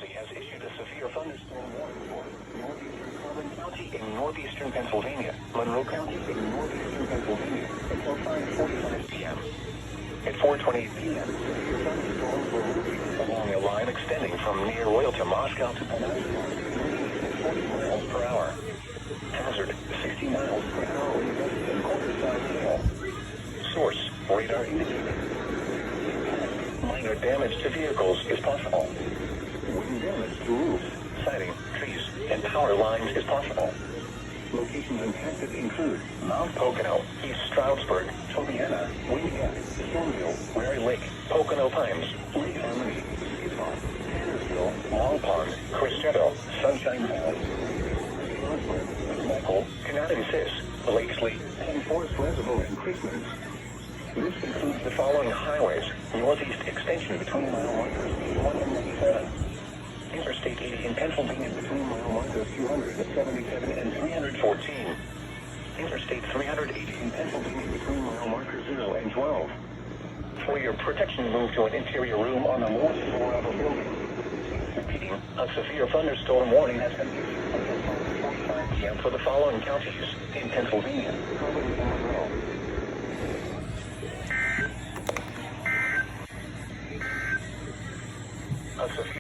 Jersey has issued a severe thunderstorm warning for northeastern Carbon County in northeastern Pennsylvania, Monroe County in northeastern Pennsylvania until 5:45 p.m. At 4:28 p.m., severe thunderstorms were moving along a line extending from near Royal to Moscow to Allentown, moving at 40 miles per hour. Hazard, 60 miles per hour in gust and quarter-size hail. Source, radar indicated. Minor damage to vehicles is possible. Wind damage to roofs, siding, trees, and power lines is possible. Locations impacted include Mount Pocono, East Stroudsburg, Tobiana, Winnebago, Stormville, Mary Lake, Pocono Pines, Lake Harmony, Skidmore, Tannersville, Long Pond, Cristeto, Sunshine Valley, Strasburg, Michael, Canadian Blakesley, and Forest Reservoir and Christmas. This includes the following highways: northeast extension between mile markers 1 and 97. Interstate 80 in Pennsylvania between mile markers 277 and 314. Interstate 380 in Pennsylvania between mile markers 0 and 12. For your protection, move to an interior room on the fourth floor of a building. Repeating, a severe thunderstorm warning has been issued until 5:45 p.m. for the following counties in Pennsylvania: Cumberland and Monroe.